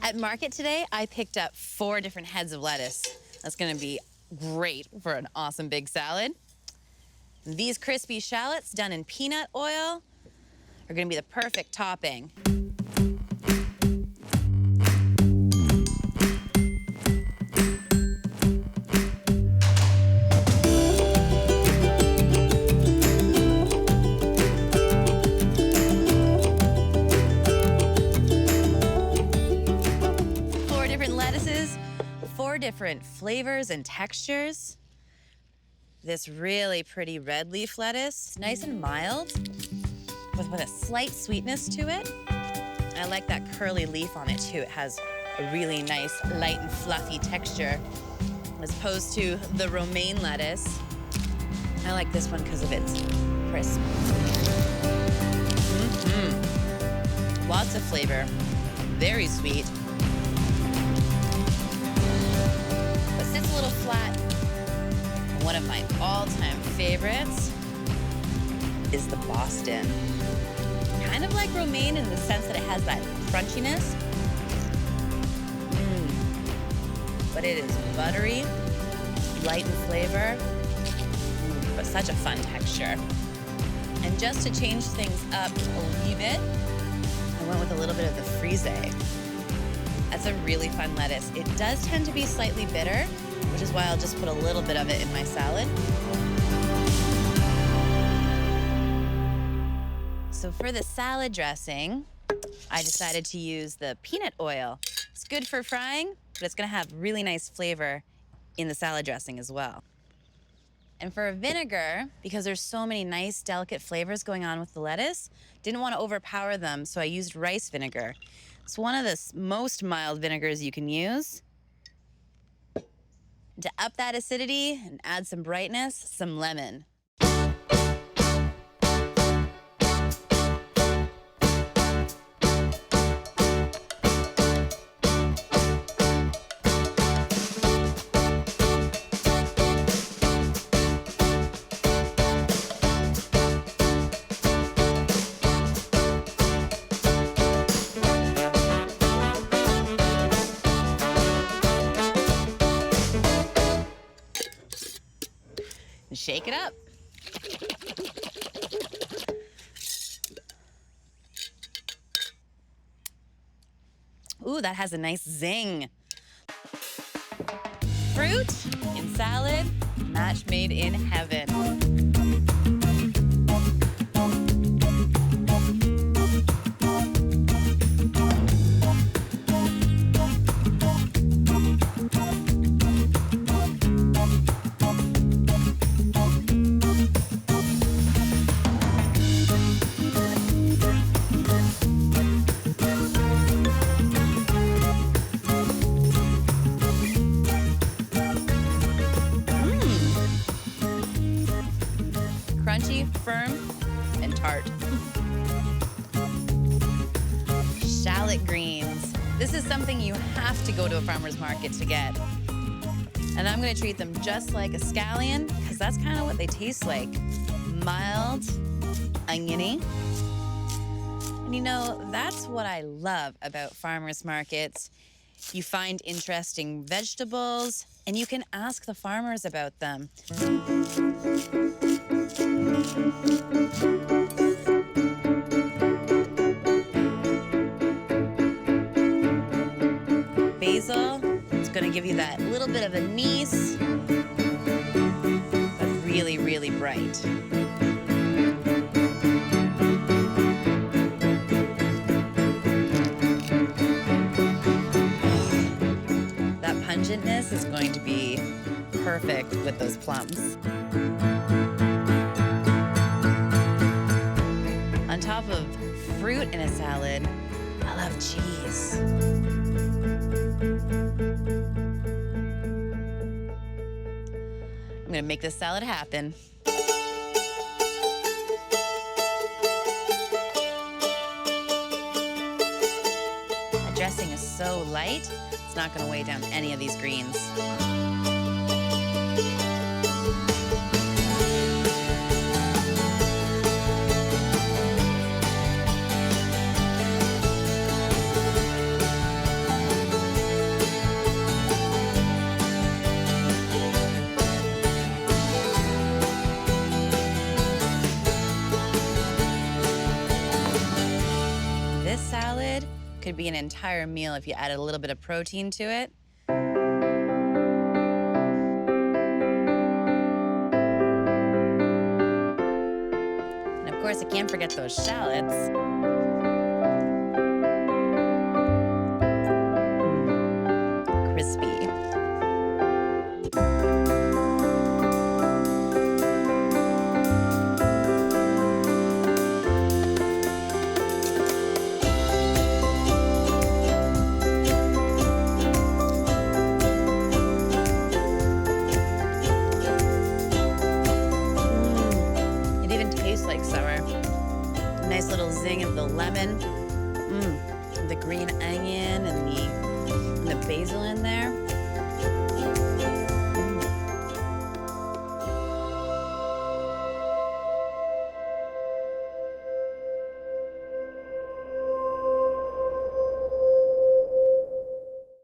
At market today, I picked up 4 different heads of lettuce. That's gonna be great for an awesome big salad. These crispy shallots done in peanut oil are gonna be the perfect topping. Lettuces, 4 different flavors and textures. This really pretty red leaf lettuce, nice and mild, with a slight sweetness to it. I like that curly leaf on it too. It has a really nice light and fluffy texture, as opposed to the romaine lettuce. I like this one because of its crisp. Lots of flavor, very sweet. Sits a little flat. One of my all-time favorites is the Boston. Kind of like romaine in the sense that it has that crunchiness. But it is buttery, light in flavor, but such a fun texture. And just to change things up a wee bit, I went with a little bit of the frise. That's a really fun lettuce. It does tend to be slightly bitter, which is why I'll just put a little bit of it in my salad. So for the salad dressing, I decided to use the peanut oil. It's good for frying, but it's gonna have really nice flavor in the salad dressing as well. And for a vinegar, because there's so many nice, delicate flavors going on with the lettuce, didn't want to overpower them, so I used rice vinegar. It's one of the most mild vinegars you can use. To up that acidity and add some brightness, some lemon. Shake it up. Ooh, that has a nice zing. Fruit in salad, match made in heaven. Crunchy, firm, and tart. Shallot greens. This is something you have to go to a farmer's market to get. And I'm gonna treat them just like a scallion, because that's kind of what they taste like. Mild, oniony. And you know, that's what I love about farmer's markets. You find interesting vegetables, and you can ask the farmers about them. Basil, it's gonna give you that little bit of anise, but really, really bright. That pungentness is going to be perfect with those plums. On top of fruit in a salad, I love cheese. I'm gonna make this salad happen. The dressing is so light, it's not gonna weigh down any of these greens. Could be an entire meal if you added a little bit of protein to it. And of course, I can't forget those shallots. Crispy. It even tastes like summer. Nice little zing of the lemon. The green onion and the basil in there.